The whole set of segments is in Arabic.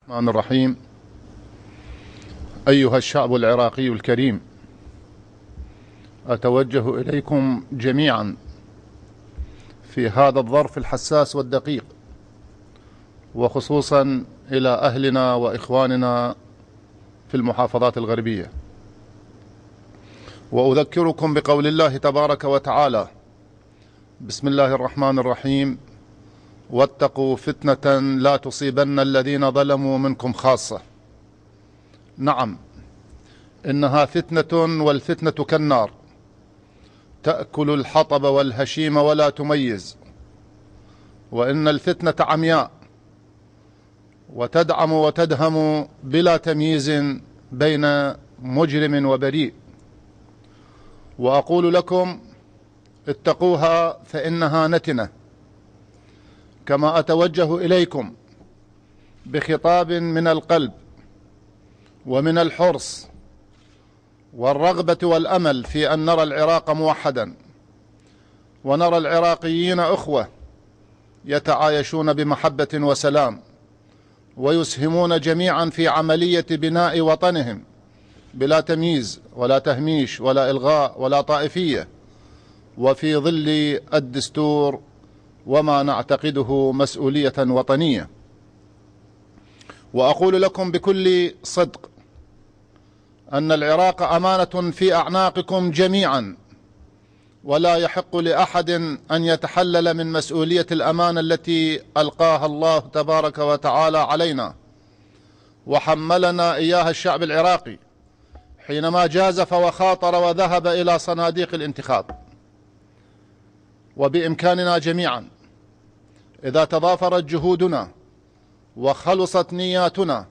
الرحمن الرحيم. أيها الشعب العراقي الكريم، أتوجه إليكم جميعا في هذا الظرف الحساس والدقيق، وخصوصا إلى أهلنا وإخواننا في المحافظات الغربية، وأذكركم بقول الله تبارك وتعالى: بسم الله الرحمن الرحيم: واتقوا فتنة لا تصيبن الذين ظلموا منكم خاصة. نعم، إنها فتنة، والفتنة كالنار تأكل الحطب والهشيم ولا تميز، وإن الفتنة عمياء وتدعم وتدهم بلا تمييز بين مجرم وبريء. وأقول لكم: اتقوها فإنها نتنة. كما أتوجه إليكم بخطاب من القلب ومن الحرص والرغبة والأمل في أن نرى العراق موحدا، ونرى العراقيين أخوة يتعايشون بمحبة وسلام، ويسهمون جميعا في عملية بناء وطنهم بلا تمييز ولا تهميش ولا إلغاء ولا طائفية، وفي ظل الدستور وما نعتقده مسؤولية وطنية. وأقول لكم بكل صدق أن العراق أمانة في أعناقكم جميعا، ولا يحق لأحد أن يتحلل من مسؤولية الأمانة التي ألقاها الله تبارك وتعالى علينا وحملنا إياها الشعب العراقي حينما جازف وخاطر وذهب إلى صناديق الانتخاب. وبإمكاننا جميعا، إذا تضافرت جهودنا وخلصت نياتنا،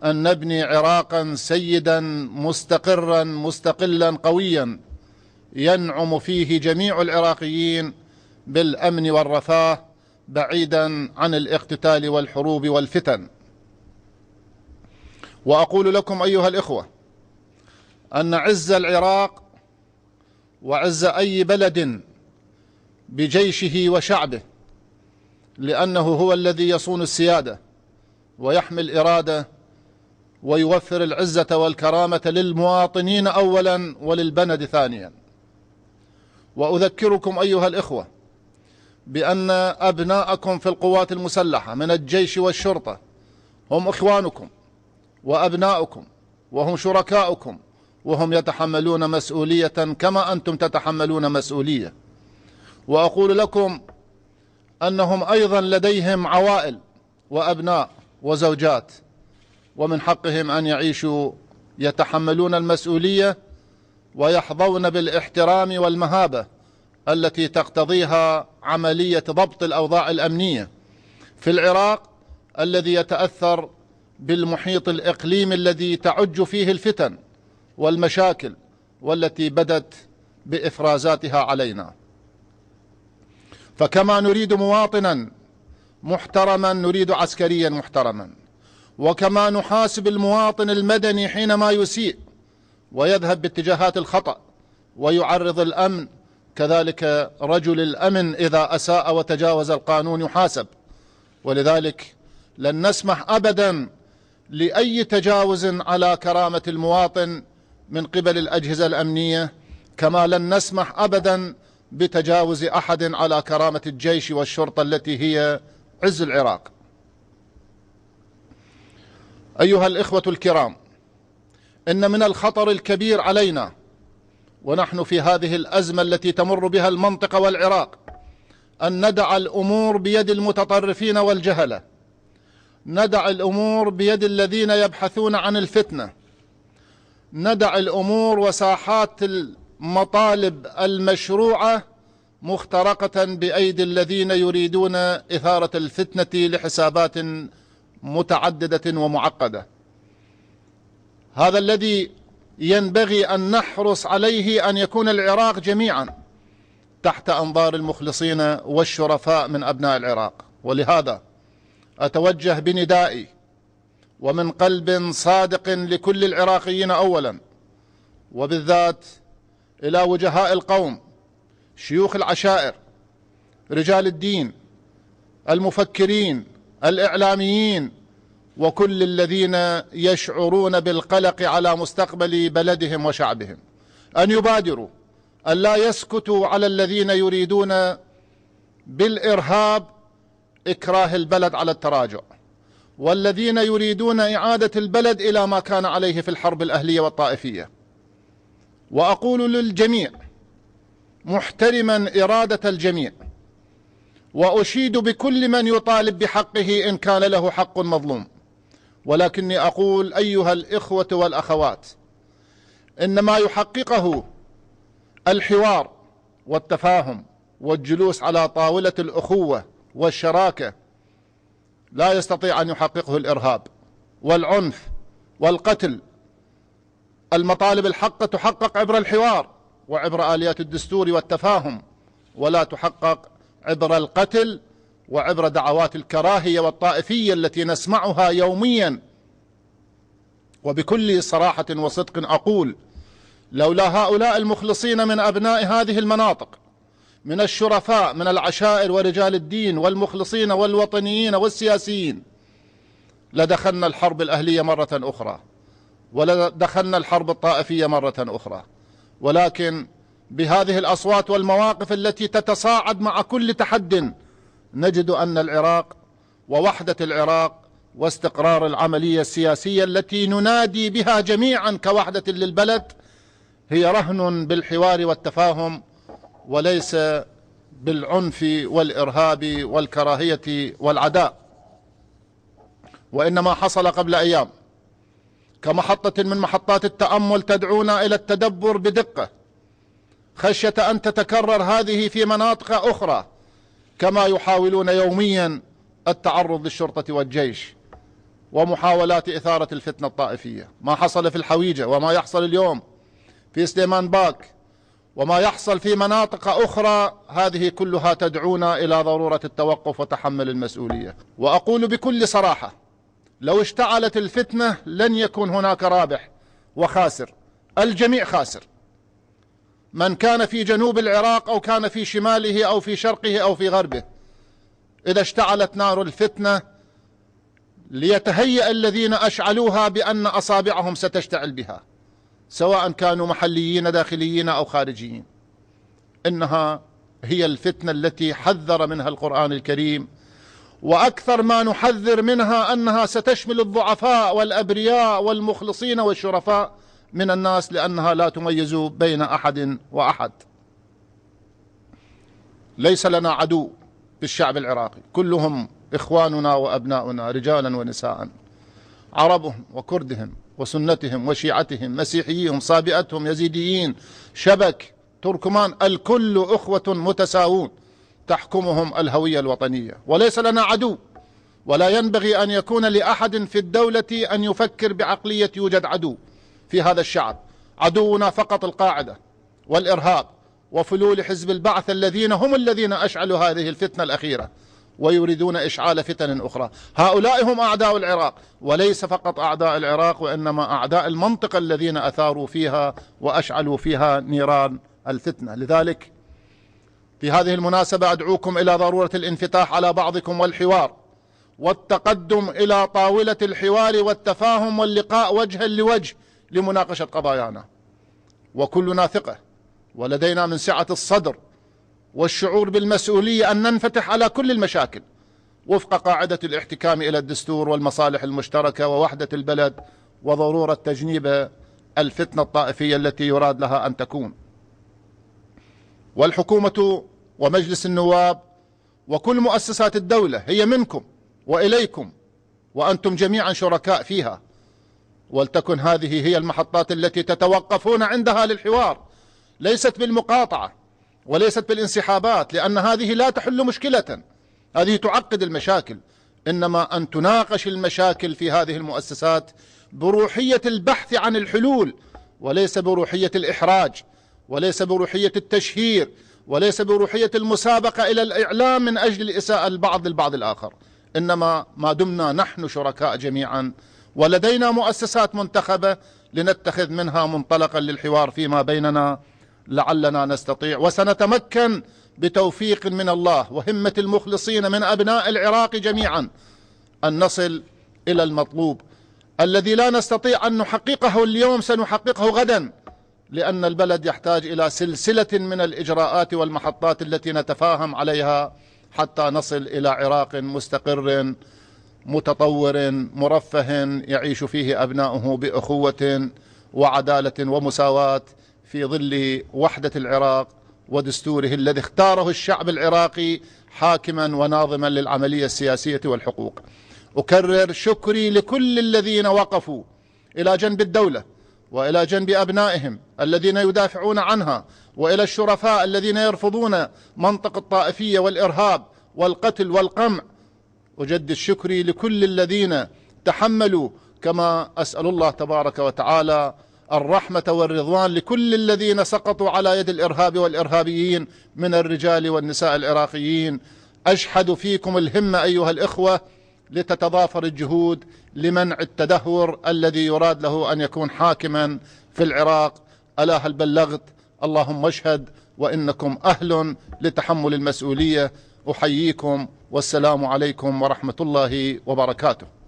أن نبني عراقا سيدا مستقرا مستقلا قويا ينعم فيه جميع العراقيين بالأمن والرفاه، بعيدا عن الاقتتال والحروب والفتن. وأقول لكم أيها الإخوة أن عز العراق وعز أي بلد بجيشه وشعبه، لأنه هو الذي يصون السيادة ويحمي الإرادة ويوفر العزة والكرامة للمواطنين أولا وللبلد ثانيا. وأذكركم أيها الإخوة بأن أبناءكم في القوات المسلحة من الجيش والشرطة هم إخوانكم وأبناؤكم، وهم شركاؤكم، وهم يتحملون مسؤولية كما أنتم تتحملون مسؤولية. وأقول لكم أنهم أيضا لديهم عوائل وأبناء وزوجات، ومن حقهم أن يعيشوا يتحملون المسؤولية ويحظون بالاحترام والمهابة التي تقتضيها عملية ضبط الأوضاع الأمنية في العراق، الذي يتأثر بالمحيط الإقليمي الذي تعج فيه الفتن والمشاكل والتي بدت بإفرازاتها علينا. فكما نريد مواطنا محترما نريد عسكريا محترما، وكما نحاسب المواطن المدني حينما يسيء ويذهب باتجاهات الخطأ ويعرض الأمن، كذلك رجل الأمن إذا أساء وتجاوز القانون يحاسب. ولذلك لن نسمح أبدا لأي تجاوز على كرامة المواطن من قبل الأجهزة الأمنية، كما لن نسمح أبدا بتجاوز أحد على كرامة الجيش والشرطة التي هي عز العراق. أيها الإخوة الكرام، إن من الخطر الكبير علينا ونحن في هذه الأزمة التي تمر بها المنطقة والعراق أن ندع الأمور بيد المتطرفين والجهلة، ندع الأمور بيد الذين يبحثون عن الفتنة، ندع الأمور وساحات المطالب المشروعة مخترقة بأيدي الذين يريدون إثارة الفتنة لحسابات متعددة ومعقدة. هذا الذي ينبغي أن نحرص عليه، أن يكون العراق جميعا تحت أنظار المخلصين والشرفاء من أبناء العراق. ولهذا أتوجه بندائي ومن قلب صادق لكل العراقيين أولا، وبالذات إلى وجهاء القوم، شيوخ العشائر، رجال الدين، المفكرين، الإعلاميين، وكل الذين يشعرون بالقلق على مستقبل بلدهم وشعبهم أن يبادروا، أن لا يسكتوا على الذين يريدون بالإرهاب إكراه البلد على التراجع، والذين يريدون إعادة البلد إلى ما كان عليه في الحرب الأهلية والطائفية. وأقول للجميع محترما إرادة الجميع، وأشيد بكل من يطالب بحقه إن كان له حق مظلوم، ولكني أقول أيها الإخوة والأخوات، إن ما يحققه الحوار والتفاهم والجلوس على طاولة الأخوة والشراكة لا يستطيع أن يحققه الإرهاب والعنف والقتل. المطالب الحقة تحقق عبر الحوار وعبر آليات الدستور والتفاهم، ولا تحقق عبر القتل وعبر دعوات الكراهية والطائفية التي نسمعها يوميا. وبكل صراحة وصدق أقول لولا هؤلاء المخلصين من أبناء هذه المناطق، من الشرفاء من العشائر ورجال الدين والمخلصين والوطنيين والسياسيين، لدخلنا الحرب الأهلية مرة أخرى ولدخلنا الحرب الطائفية مرة أخرى. ولكن بهذه الأصوات والمواقف التي تتصاعد مع كل تحد نجد أن العراق ووحدة العراق واستقرار العملية السياسية التي ننادي بها جميعا كوحدة للبلد هي رهن بالحوار والتفاهم، وليس بالعنف والإرهاب والكراهية والعداء. وإنما حصل قبل أيام كمحطة من محطات التأمل تدعونا إلى التدبر بدقة، خشية أن تتكرر هذه في مناطق أخرى، كما يحاولون يوميا التعرض للشرطة والجيش ومحاولات إثارة الفتنة الطائفية. ما حصل في الحويجة وما يحصل اليوم في سليمان باك وما يحصل في مناطق أخرى، هذه كلها تدعونا إلى ضرورة التوقف وتحمل المسؤولية. وأقول بكل صراحة لو اشتعلت الفتنة لن يكون هناك رابح وخاسر، الجميع خاسر، من كان في جنوب العراق أو كان في شماله أو في شرقه أو في غربه. إذا اشتعلت نار الفتنة ليتهيأ الذين أشعلوها بأن أصابعهم ستشتعل بها، سواء كانوا محليين داخليين أو خارجيين. إنها هي الفتنة التي حذر منها القرآن الكريم، وأكثر ما نحذر منها أنها ستشمل الضعفاء والأبرياء والمخلصين والشرفاء من الناس، لأنها لا تميز بين أحد وأحد. ليس لنا عدو بالشعب العراقي، كلهم إخواننا وأبناؤنا رجالا ونساء، عربهم وكردهم وسنتهم وشيعتهم، مسيحيهم صابئتهم، يزيديين، شبك، تركمان، الكل أخوة متساوون تحكمهم الهوية الوطنية. وليس لنا عدو، ولا ينبغي أن يكون لأحد في الدولة أن يفكر بعقلية يوجد عدو في هذا الشعب. عدونا فقط القاعدة والإرهاب وفلول حزب البعث الذين هم الذين أشعلوا هذه الفتنة الأخيرة ويريدون إشعال فتن أخرى. هؤلاء هم أعداء العراق، وليس فقط أعداء العراق، وإنما أعداء المنطقة الذين أثاروا فيها وأشعلوا فيها نيران الفتنة. لذلك في هذه المناسبة أدعوكم إلى ضرورة الانفتاح على بعضكم والحوار والتقدم إلى طاولة الحوار والتفاهم واللقاء وجها لوجه لمناقشة قضايانا. وكلنا ثقة ولدينا من سعة الصدر والشعور بالمسؤولية أن ننفتح على كل المشاكل وفق قاعدة الاحتكام إلى الدستور والمصالح المشتركة ووحدة البلد وضرورة تجنيب الفتنة الطائفية التي يراد لها أن تكون. والحكومة ومجلس النواب وكل مؤسسات الدولة هي منكم وإليكم، وأنتم جميعا شركاء فيها، ولتكن هذه هي المحطات التي تتوقفون عندها للحوار، ليست بالمقاطعة وليست بالانسحابات، لأن هذه لا تحل مشكلة، هذه تعقد المشاكل، إنما أن تناقش المشاكل في هذه المؤسسات بروحية البحث عن الحلول، وليس بروحية الإحراج، وليس بروحية التشهير، وليس بروحية المسابقة إلى الإعلام من أجل الإساءة البعض للبعض الآخر. إنما ما دمنا نحن شركاء جميعا ولدينا مؤسسات منتخبة لنتخذ منها منطلقا للحوار فيما بيننا، لعلنا نستطيع وسنتمكن بتوفيق من الله وهمة المخلصين من أبناء العراق جميعا أن نصل إلى المطلوب الذي لا نستطيع أن نحققه اليوم سنحققه غدا، لأن البلد يحتاج إلى سلسلة من الإجراءات والمحطات التي نتفاهم عليها حتى نصل إلى عراق مستقر متطور مرفه يعيش فيه أبناؤه بأخوة وعدالة ومساواة في ظل وحدة العراق ودستوره الذي اختاره الشعب العراقي حاكما وناظما للعملية السياسية والحقوق. أكرر شكري لكل الذين وقفوا إلى جنب الدولة وإلى جنب أبنائهم الذين يدافعون عنها، وإلى الشرفاء الذين يرفضون منطق الطائفية والإرهاب والقتل والقمع. أجدد شكري لكل الذين تحملوا، كما أسأل الله تبارك وتعالى الرحمة والرضوان لكل الذين سقطوا على يد الإرهاب والإرهابيين من الرجال والنساء العراقيين. أشحد فيكم الهمة أيها الإخوة لتتضافر الجهود لمنع التدهور الذي يراد له أن يكون حاكما في العراق. ألا هل بلغت؟ اللهم اشهد وإنكم أهل لتحمل المسؤولية. أحييكم والسلام عليكم ورحمة الله وبركاته.